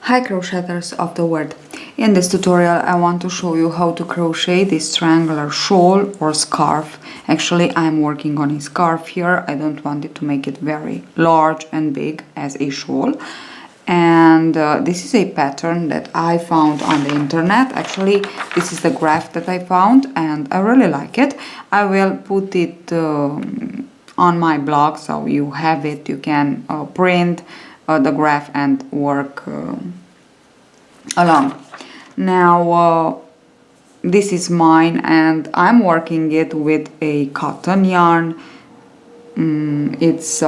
Hi crocheters of the world. In this tutorial I want to show you how to crochet this triangular shawl or scarf. Actually I'm working on a scarf here. I don't want it to make it very large and big as a shawl. And this is a pattern that I found on the internet. Actually this is the graph that I found and I really like it. I will put it on my blog so you have it. You can print the graph and work along. Now this is mine and I'm working it with a cotton yarn. It's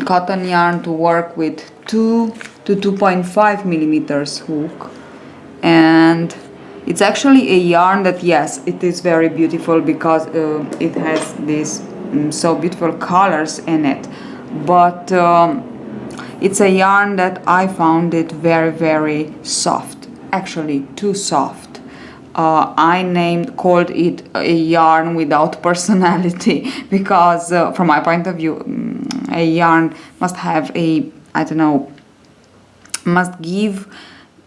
cotton yarn to work with 2 to 2.5 millimeters hook, and it's actually a yarn that, yes, it is very beautiful because it has these so beautiful colors in it, but it's a yarn that I found it very soft, actually too soft. I called it a yarn without personality because from my point of view a yarn must have a, I don't know, must give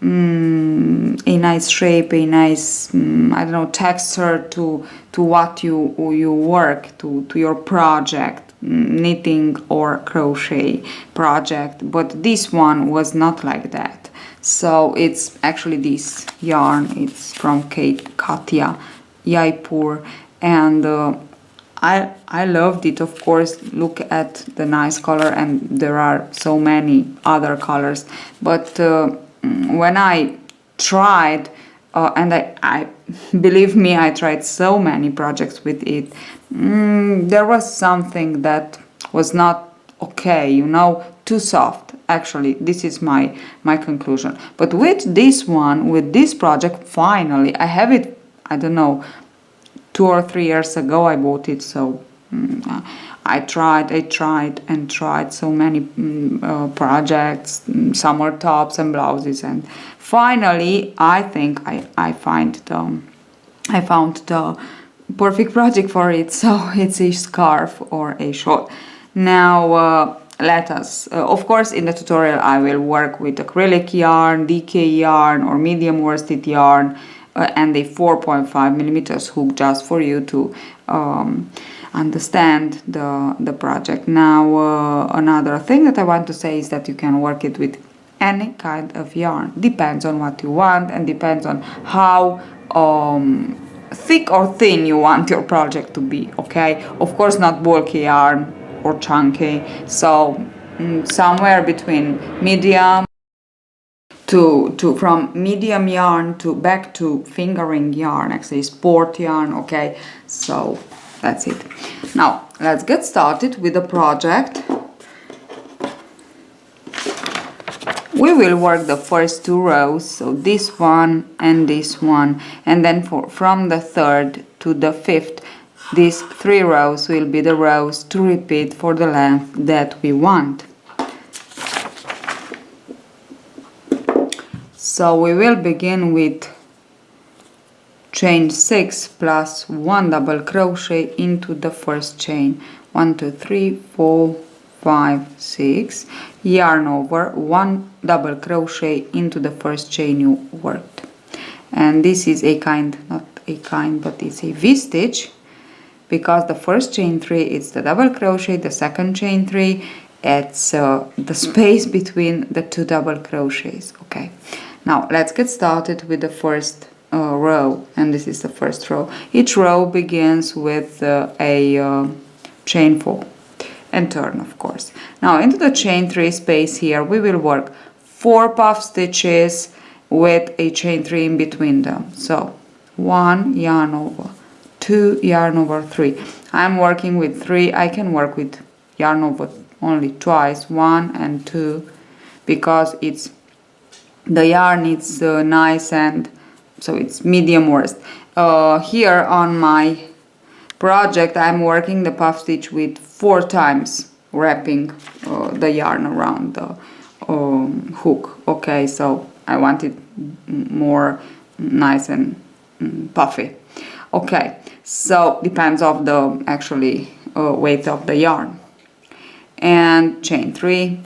a nice shape, a nice I don't know, texture to what you work, to your project, knitting or crochet project. But this one was not like that. So it's actually this yarn. It's from Katya Jaipur, and I loved it. Of course, look at the nice color, and there are so many other colors, but when I tried and I believe me, I tried so many projects with it, there was something that was not okay, you know, too soft. Actually, this is my conclusion. But with this one, with this project, finally I have it. I don't know, 2 or 3 years ago I bought it, so I tried so many projects, summer tops and blouses, and finally I think I found the perfect project for it. So it's a scarf or a shawl. Now let us, of course in the tutorial I will work with acrylic yarn, DK yarn or medium worsted yarn, and a 4.5 millimeters hook, just for you to understand the project. Now another thing that I want to say is that you can work it with any kind of yarn. Depends on what you want and depends on how thick or thin you want your project to be. Okay, of course not bulky yarn or chunky, so somewhere between medium to from medium yarn to back to fingering yarn, actually sport yarn. Okay, so that's it. Now let's get started with the project. We will work the first 2 rows, so this one and this one, and then from the 3rd to the 5th, these 3 rows will be the rows to repeat for the length that we want. So we will begin with chain 6 plus 1 double crochet into the first chain. 1 2 3 4 5 6, yarn over, 1 double crochet into the first chain you worked. And this is a kind, not a kind, but it's a V-stitch, because the first chain 3 is the double crochet, the second chain 3 it's the space between the 2 double crochets. Okay, now let's get started with the first row, and this is the first row. Each row begins with a chain 4 and turn, of course. Now into the chain 3 space here we will work 4 puff stitches with a chain 3 in between them. So 1 yarn over, 2 yarn over, 3. I'm working with 3. I can work with yarn over only twice, 1 and 2, because it's the yarn is nice, and so it's medium worsted. Here on my project I'm working the puff stitch with 4 times, wrapping the yarn around the hook. Okay, so I want it more nice and puffy. Okay, so depends of the actually weight of the yarn. And chain 3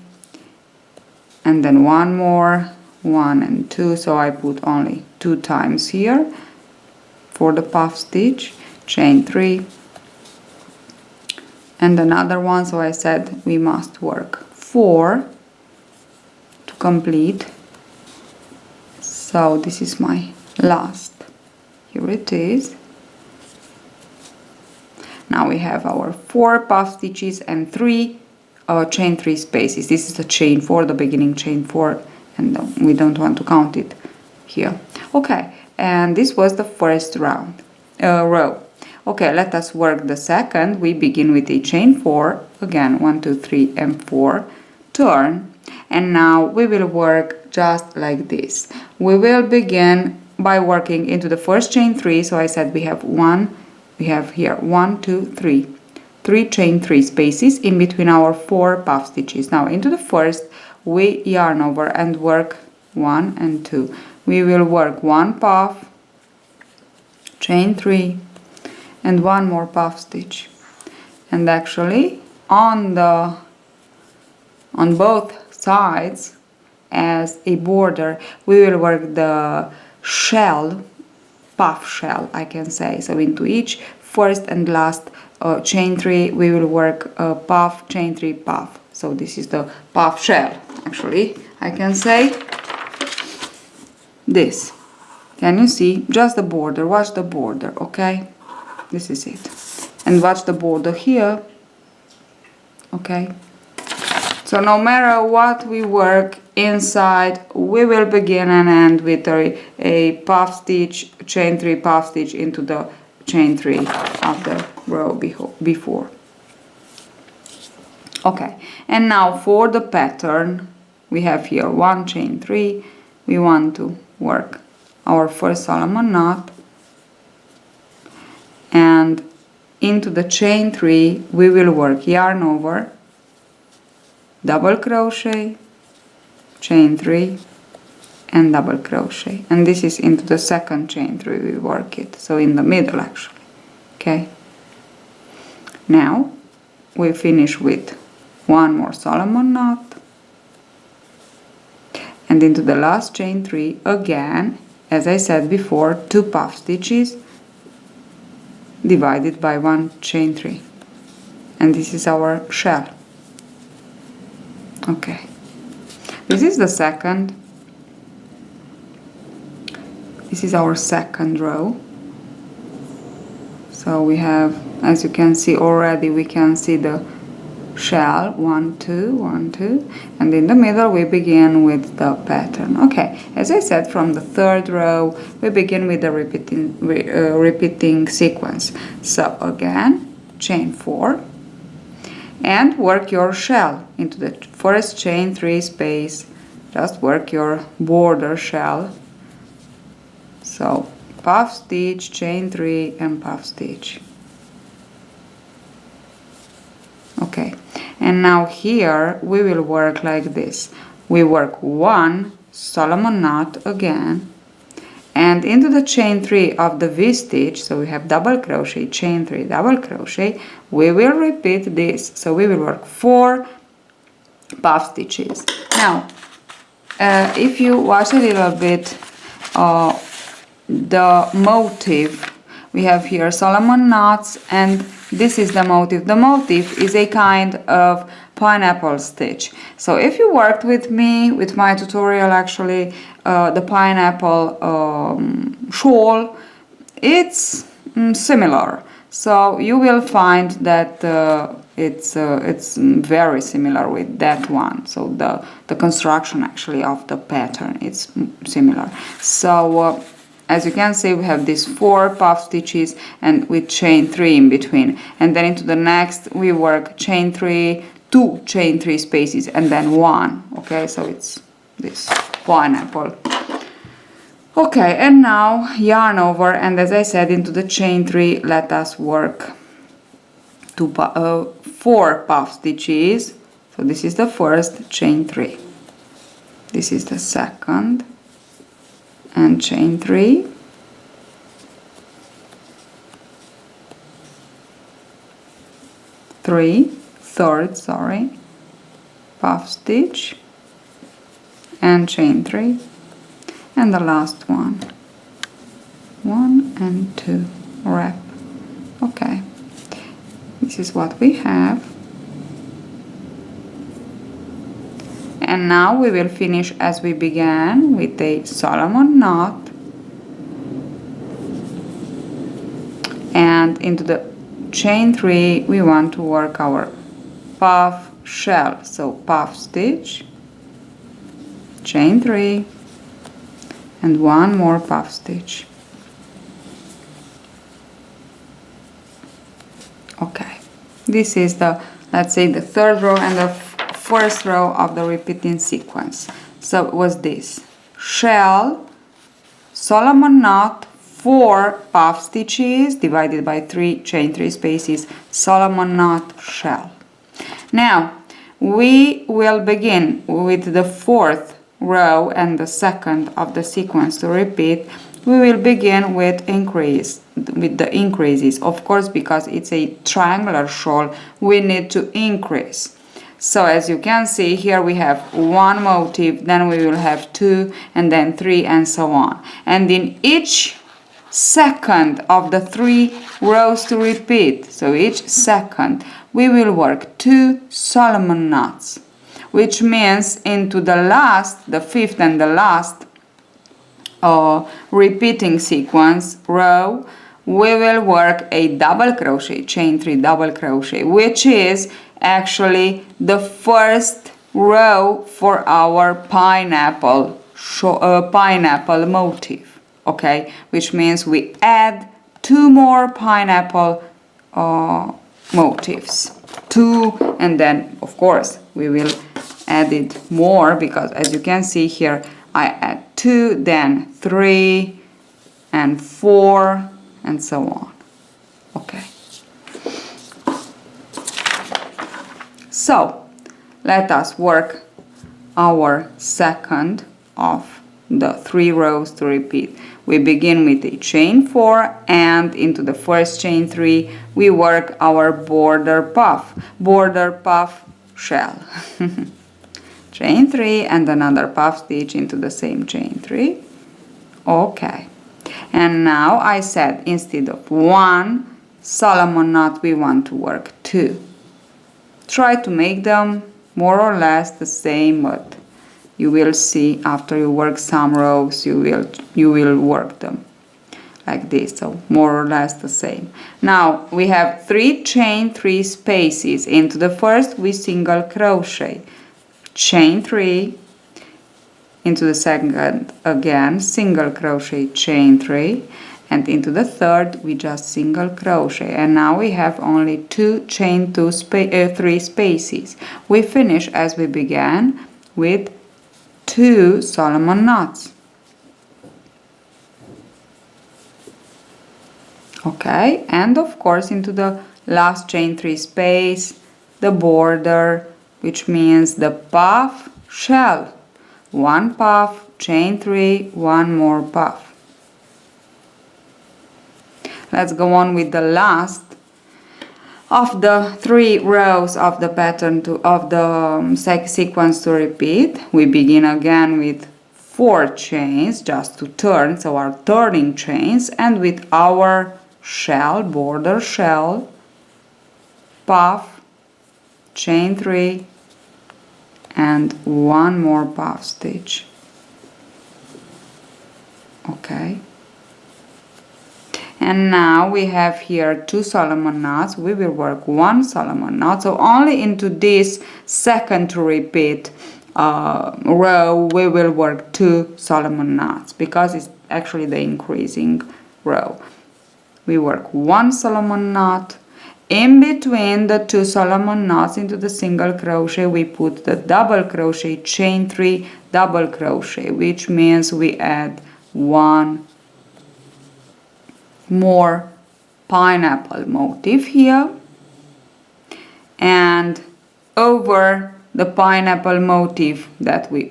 and then one more, 1 and 2, so I put only 2 times here for the puff stitch, chain 3, and another one, so I said we must work 4 to complete. So this is my last, here it is. Now we have our 4 puff stitches and 3 chain 3 spaces. This is the chain 4, the beginning chain 4, and we don't want to count it here. Okay, and this was the first row. Okay, let us work the second. We begin with a chain 4, again 1, 2, 3 and 4, turn, and now we will work just like this. We will begin by working into the first chain 3, so I said we have here 1, 2, 3. 3 chain 3 spaces in between our 4 puff stitches. Now into the first we yarn over and work 1 and 2. We will work 1 puff, chain 3, and 1 more puff stitch. And actually on both sides as a border we will work the shell, puff shell I can say. So into each first and last chain 3 we will work puff, chain 3, puff. So this is the puff shell. Actually I can say this. Can you see? Just the border. Watch the border, okay? This is it. And watch the border here. Okay? So no matter what we work inside, we will begin and end with a puff stitch, chain 3, puff stitch into the chain 3 of the row before. Okay, and now for the pattern, we have here 1 chain 3. We want to work our first Solomon knot, and into the chain 3 we will work yarn over, double crochet, chain 3 and double crochet, and this is into the second chain 3 we work it, so in the middle actually. Okay, now we finish with 1 more Solomon knot, and into the last chain 3 again, as I said before, 2 puff stitches divided by 1 chain 3, and this is our shell. Okay, this is the second, this is our second row. So we have, as you can see already, we can see the shell 1, 2, 1, 2, and in the middle we begin with the pattern. Okay, as I said, from the third row we begin with the repeating sequence. So again, chain 4 and work your shell into the first chain 3 space. Just work your border shell. So puff stitch, chain 3 and puff stitch. Okay, and now here we will work like this. We work 1 Solomon knot again, and into the chain 3 of the V stitch, so we have double crochet, chain 3, double crochet, we will repeat this. So we will work 4 puff stitches. Now if you watch a little bit the motif, we have here Solomon knots, and this is the motif. The motif is a kind of pineapple stitch. So if you worked with me, with my tutorial actually, the pineapple shawl, it's similar. So you will find that it's very similar with that one. So the construction actually of the pattern, it's similar. So as you can see, we have these 4 puff stitches and with chain 3 in between, and then into the next we work chain 3, 2 chain 3 spaces and then 1. Okay, so it's this pineapple. Okay, and now yarn over, and as I said, into the chain 3 let us work 4 puff stitches. So this is the first, chain 3, this is the second, and chain 3, third, puff stitch, and chain 3, and the last one, 1 and 2, wrap. Okay, this is what we have. And now we will finish as we began with a Solomon knot, and into the chain 3 we want to work our puff shell. So puff stitch, chain 3, and one more puff stitch. Okay, this is the, let's say, the third row and the first row of the repeating sequence. So it was this: shell, Solomon knot, 4 puff stitches divided by 3 chain 3 spaces, Solomon knot, shell. Now we will begin with the fourth row and the second of the sequence to repeat. We will begin with the increases, of course, because it's a triangular shawl, we need to increase. So as you can see here, we have 1 motif, then we will have 2, and then 3, and so on. And in each second of the 3 rows to repeat, so each second, we will work 2 Solomon knots, which means into the last, the fifth and the last repeating sequence row, we will work a double crochet, chain 3 double crochet, which is actually the first row for our pineapple motif. Okay, which means we add 2 more pineapple motifs, 2, and then of course we will add it more, because as you can see here, I add 2, then 3 and 4 and so on. Okay, so let us work our second of the 3 rows to repeat. We begin with a chain 4, and into the first chain 3 we work our border puff shell. Chain 3 and another puff stitch into the same chain 3. Okay, and now I said instead of 1 Solomon knot we want to work 2. Try to make them more or less the same, but you will see after you work some rows you will work them like this, so more or less the same. Now we have 3 chain 3 spaces. Into the first we single crochet, chain 3, into the second again single crochet, chain 3, and into the third we just single crochet, and now we have only 2 chain 3 spaces. We finish as we began with 2 Solomon knots. Okay, and of course into the last chain 3 space, the border, which means the puff shell. 1 puff, chain 3, 1 more puff. Let's go on with the last of the 3 rows of the pattern of the sequence to repeat. We begin again with 4 chains just to turn, so our turning chains, and with our shell, border shell, puff, chain 3, and 1 more puff stitch. Okay, and now we have here 2 Solomon knots. We will work 1 Solomon knot, so only into this second to repeat row we will work 2 Solomon knots, because it's actually the increasing row. We work 1 Solomon knot. In between the 2 Solomon knots into the single crochet we put the double crochet, chain 3 double crochet, which means we add 1 more pineapple motif here, and over the pineapple motif that we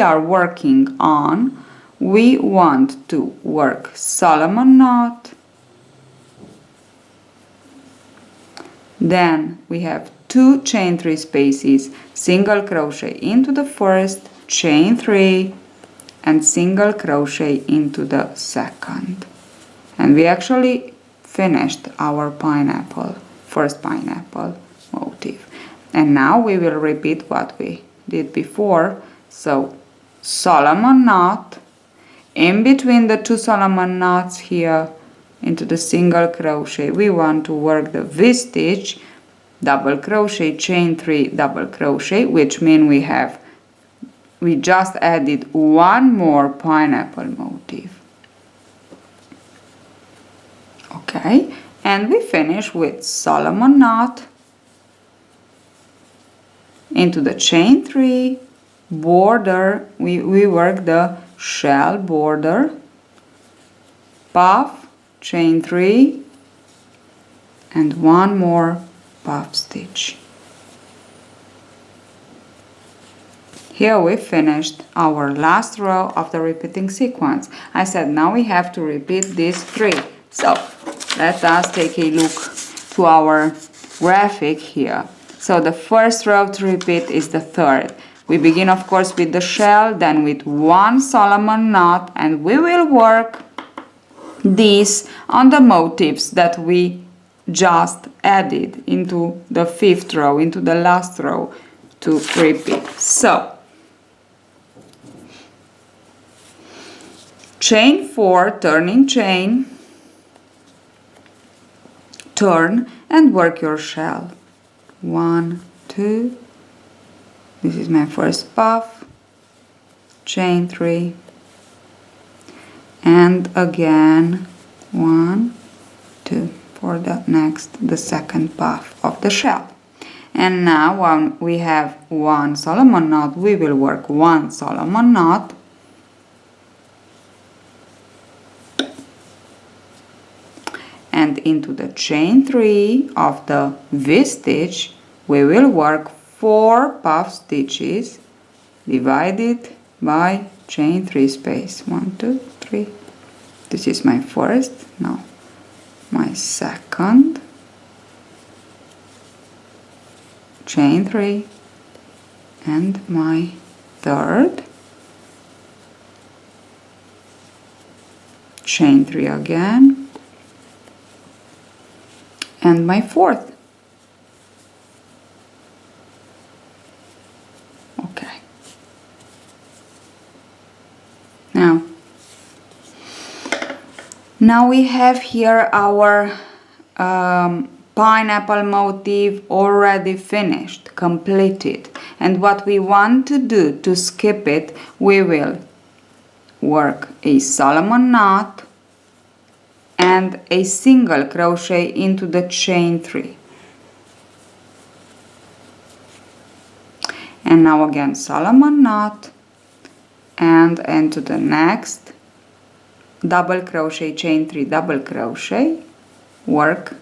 are working on, we want to work Solomon knot, then we have 2 chain 3 spaces, single crochet into the first, chain 3, and single crochet into the second. And we actually finished our pineapple, first pineapple motif. And now we will repeat what we did before. So Solomon knot, in between the 2 Solomon knots here into the single crochet, we want to work the V-stitch, double crochet, chain 3, double crochet, which means we just added one more pineapple motif. Okay, and we finish with Solomon knot into the chain 3, border, we work the shell border, puff, chain 3, and one more puff stitch. Here we finished our last row of the repeating sequence. I said now we have to repeat these 3. So let us take a look to our graphic here. So the first row to repeat is the 3rd. We begin of course with the shell, then with 1 Solomon knot, and we will work these on the motifs that we just added into the 5th row, into the last row to repeat. So chain 4, turning chain, turn and work your shell. 1, 2, this is my first puff, chain 3, and again 1, 2 for the second puff of the shell. And now when we have 1 Solomon knot, we will work 1 Solomon knot, and into the chain 3 of the V-stitch we will work 4 puff stitches divided by chain 3 space. 1, 2, 3. This is my first, now my second, chain 3, and my third, chain 3 again, and my fourth. Okay. Now we have here our pineapple motif already finished, completed. And what we want to do to skip it, we will work a Solomon knot and a single crochet into the chain 3. And now again Solomon knot and into the next double crochet, chain 3, double crochet, work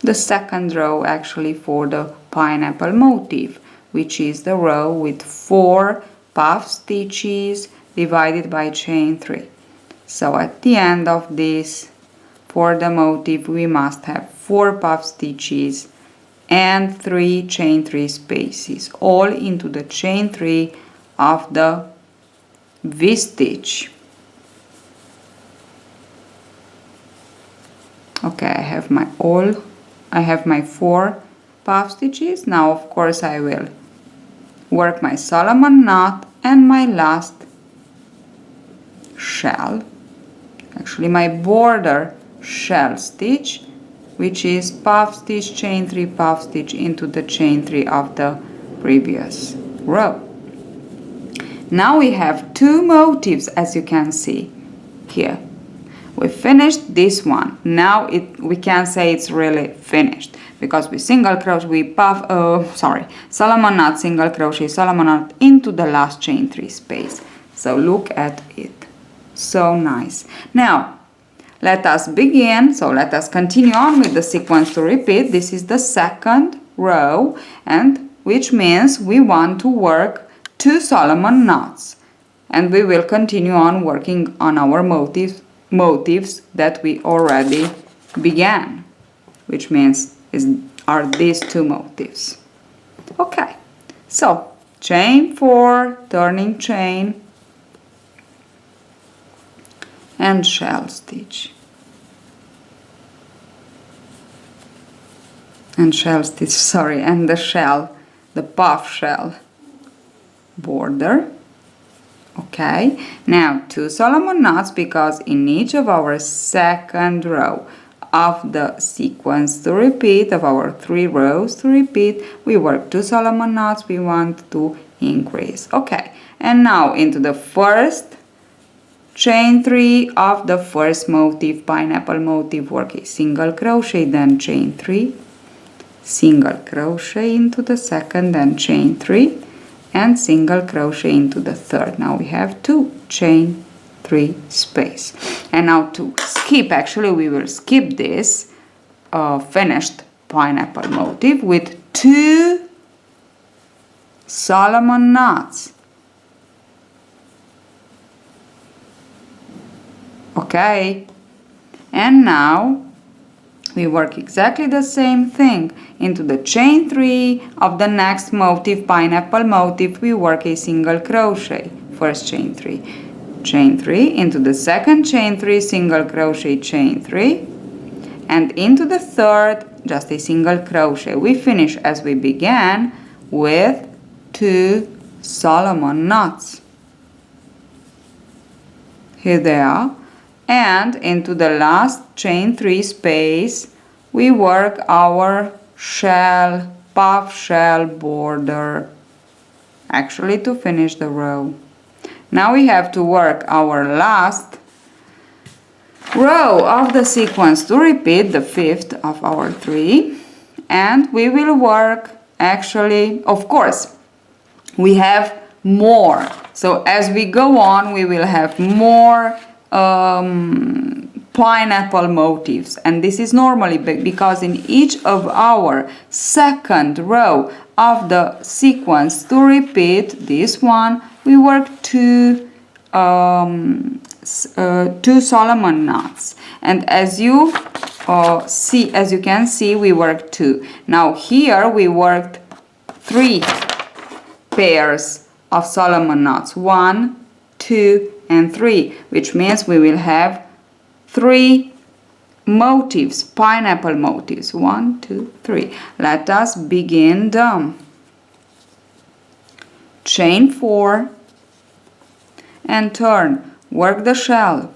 the second row actually for the pineapple motif, which is the row with 4 puff stitches divided by chain 3. So at the end of this, for the motif, we must have 4 puff stitches and 3 chain 3 spaces, all into the chain 3 of the V-stitch. Okay, I have my 4 puff stitches. Now of course I will work my Solomon knot and my last shell, actually my border shell stitch, which is puff stitch, chain 3, puff stitch into the chain 3 of the previous row. Now we have 2 motifs, as you can see here. We finished this one. Now we can say it's really finished because we single crochet, we puff, Solomon knot, single crochet, Solomon knot into the last chain 3 space. So look at it, so nice. Now let us begin. So let us continue on with the sequence to repeat. This is the second row, and which means we want to work 2 Solomon knots, and we will continue on working on our motifs that we already began, which means is are these two motifs. Okay, so chain 4, turning chain, and shell stitch. And shell stitch, sorry, and the shell, the puff shell border. Okay, now 2 Solomon knots, because in each of our second row of the sequence to repeat, of our 3 rows to repeat, we work 2 Solomon knots, we want to increase. Okay, and now into the first chain 3 of the first motif, pineapple motif, work a single crochet, then chain 3, single crochet into the second, then chain 3, and single crochet into the third. Now we have 2 chain 3 space. And now to skip, actually we will skip this finished pineapple motif with 2 Solomon knots. Okay, and now we work exactly the same thing. Into the chain 3 of the next motif, pineapple motif, we work a single crochet. First chain 3, chain 3, into the second chain 3, single crochet, chain 3, and into the third, just a single crochet. We finish as we began with 2 Solomon knots. Here they are. And into the last chain 3 space, we work our shell, puff shell border, actually to finish the row. Now we have to work our last row of the sequence to repeat, the 5th of our 3, and we will work, actually, of course, we have more. So as we go on, we will have more pineapple motifs, and this is normally because in each of our second row of the sequence to repeat this one, we work 2 Solomon knots, and as you can see, we work 2. Now here we worked 3 pairs of Solomon knots, 1, 2, and 3, which means we will have 3 motifs, pineapple motifs. 1, 2, 3. Let us begin them. Chain 4 and turn. Work the shell.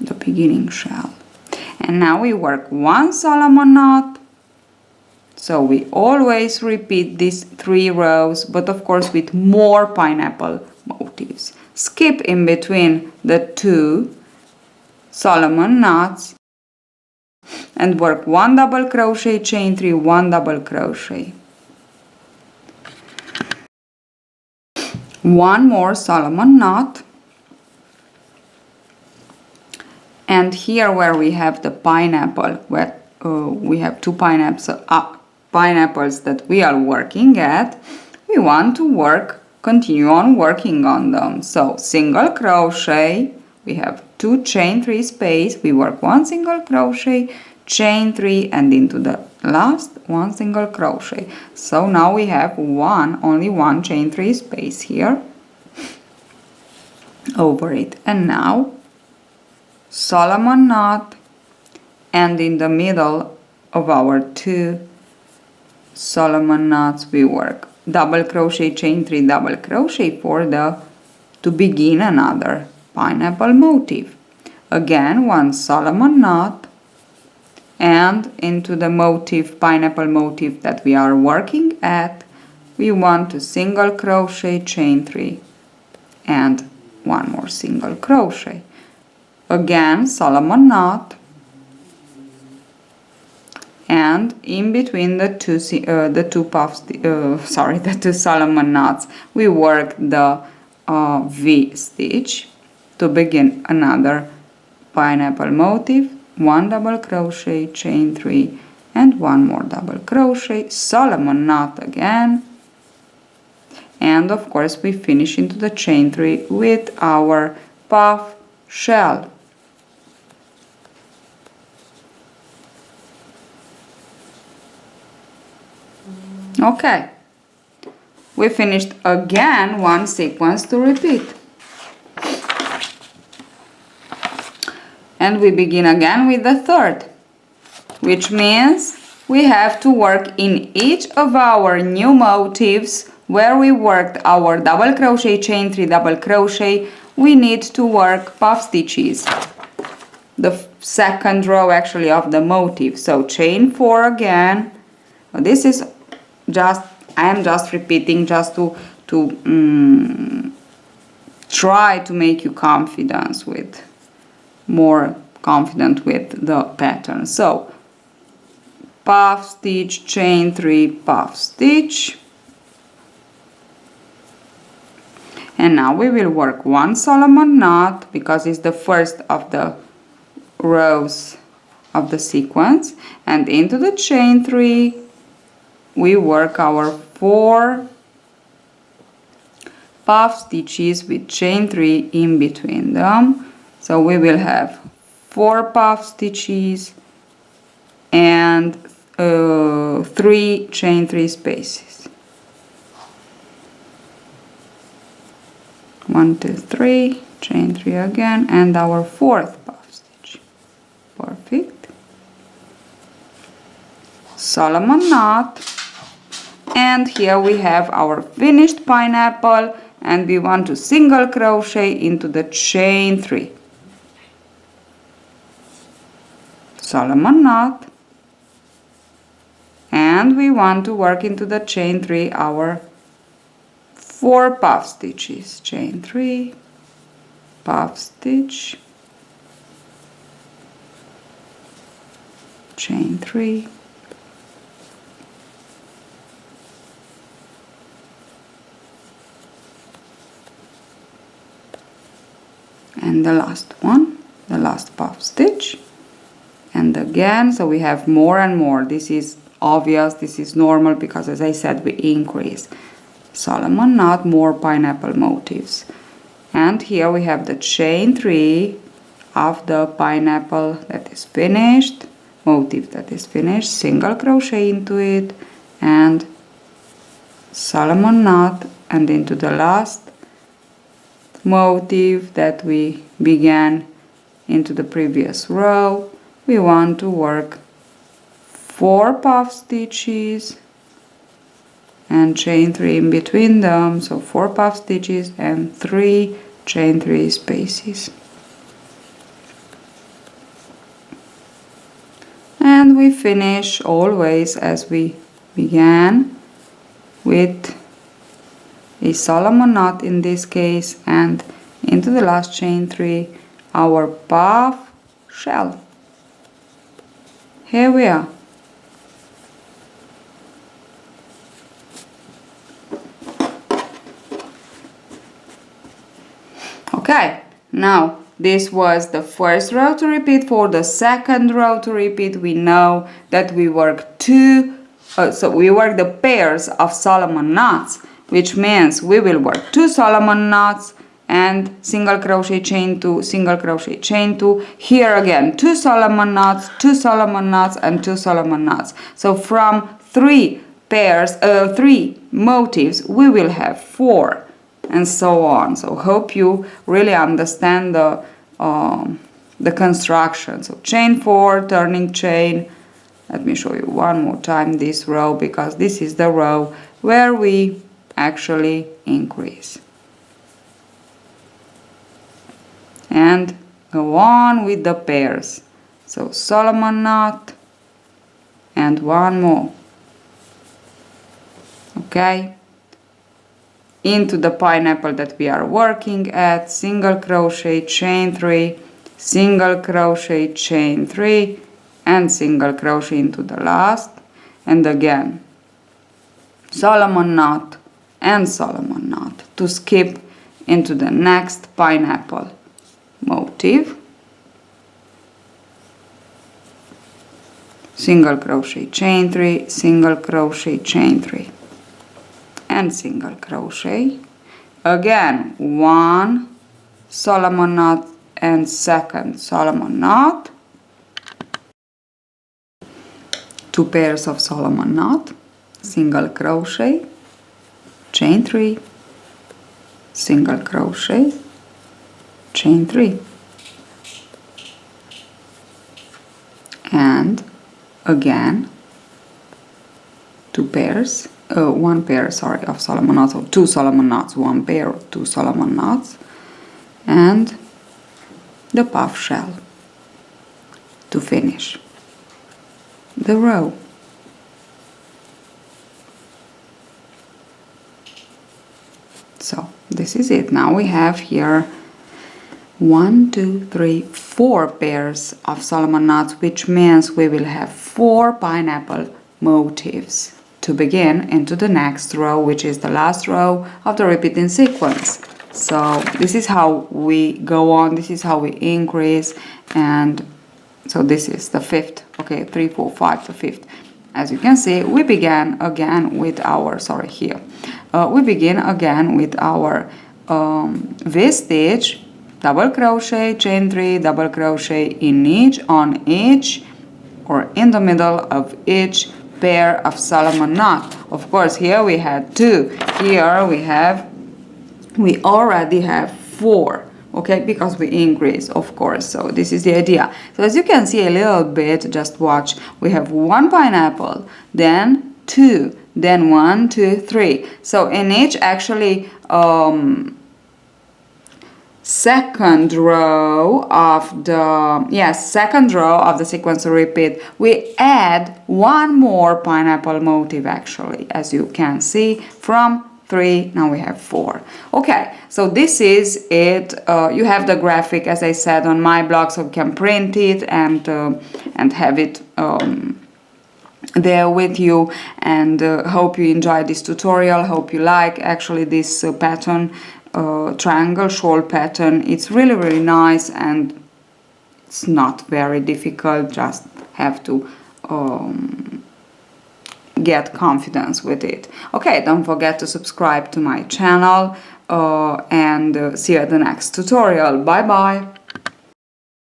The beginning shell. And now we work 1 Solomon knot. So we always repeat these 3 rows, but of course with more pineapple motifs. Skip in between the 2 Solomon knots and work 1 double crochet, chain 3, 1 double crochet. 1 more Solomon knot. And here where we have the pineapple, where we have 2 pineapples that we are working at, we want to continue on working on them. So single crochet, we have 2 chain 3 space, we work 1 single crochet, chain 3, and into the last 1 single crochet. So now we have only 1 chain 3 space here over it. And now Solomon knot, and in the middle of our 2 Solomon knots we work double crochet, chain 3, double crochet to begin another pineapple motif. Again 1 Solomon knot, and into the motif, pineapple motif that we are working at, we want to single crochet, chain 3, and 1 more single crochet. Again Solomon knot, and in between the 2 Solomon knots we work the V stitch to begin another pineapple motif. 1 double crochet, chain 3, and 1 more double crochet, Solomon knot again, and of course we finish into the chain 3 with our puff shell. Okay, we finished again one sequence to repeat. And we begin again with the third, which means we have to work in each of our new motifs where we worked our double crochet, chain 3, double crochet. We need to work puff stitches, the second row actually of the motif. So chain 4 again. This is just, I am just repeating just to try to make you more confident with the pattern. So puff stitch, chain 3, puff stitch, and now we will work one Solomon knot because it's the first of the rows of the sequence, and into the chain 3 we work our 4 puff stitches with chain 3 in between them. So we will have 4 puff stitches and 3 chain 3 spaces. 1, 2, 3, chain 3 again, and our 4th puff stitch. Perfect. Solomon knot, and here we have our finished pineapple, and we want to single crochet into the chain 3. Solomon knot, and we want to work into the chain 3 our 4 puff stitches. Chain 3, puff stitch, chain 3, and the last one, the last puff stitch, and again, so we have more and more. This is obvious, this is normal, because as I said, we increase. Solomon knot, more pineapple motifs, and here we have the chain 3 of the pineapple that is finished, motif that is finished, single crochet into it, and Solomon knot, and into the last motif that we began into the previous row we want to work 4 puff stitches and chain 3 in between them, so 4 puff stitches and 3 chain 3 spaces. And we finish always as we began with a Solomon knot in this case, and into the last chain 3 our puff shell. Here we are. Okay, now this was the first row to repeat. For the second row to repeat, we know that we work we work the pairs of Solomon knots, which means we will work 2 Solomon knots and single crochet chain 2, single crochet chain 2. Here again 2 Solomon knots, 2 Solomon knots, and 2 Solomon knots. So from 3 pairs, 3 motifs, we will have 4, and so on. So hope you really understand the construction. So chain 4, turning chain. Let me show you one more time this row, because this is the row where we actually increase. And go on with the pairs. So Solomon knot and one more. Okay, into the pineapple that we are working at, single crochet chain 3, single crochet chain 3, and single crochet into the last, and again Solomon knot and Solomon knot to skip into the next pineapple motif. Single crochet chain 3, single crochet chain 3, and single crochet. Again, 1 Solomon knot and second Solomon knot, 2 pairs of Solomon knot, single crochet, chain 3, single crochet, chain 3, and again 1 pair, sorry, of Solomon knots, or 2 Solomon knots, 1 pair of 2 Solomon knots, and the puff shell to finish the row. So this is it. Now we have here 1, 2, 3, 4 pairs of Solomon knots, which means we will have 4 pineapple motifs to begin into the next row, which is the last row of the repeating sequence. So this is how we go on, this is how we increase, and so this is the 5th, okay, 3, 4, 5, the 5th. As you can see, we began again with our, we begin again with our V-stitch, double crochet, chain 3, double crochet in each, on each, or in the middle of each pair of Solomon knot. Of course, here we had 2, here we already have 4, okay, because we increase, of course. So this is the idea. So as you can see a little bit, just watch, we have 1 pineapple, then 2, then 1, 2, 3. So in each actually second row of the sequence repeat, we add 1 more pineapple motif actually, as you can see, from 3, now we have 4. Okay, so this is it. You have the graphic, as I said, on my blog, so you can print it and have it there with you, and hope you enjoyed this tutorial, hope you like actually this pattern, triangle shawl pattern. It's really nice, and it's not very difficult, just have to get confidence with it. Okay, don't forget to subscribe to my channel, and see you at the next tutorial. Bye bye.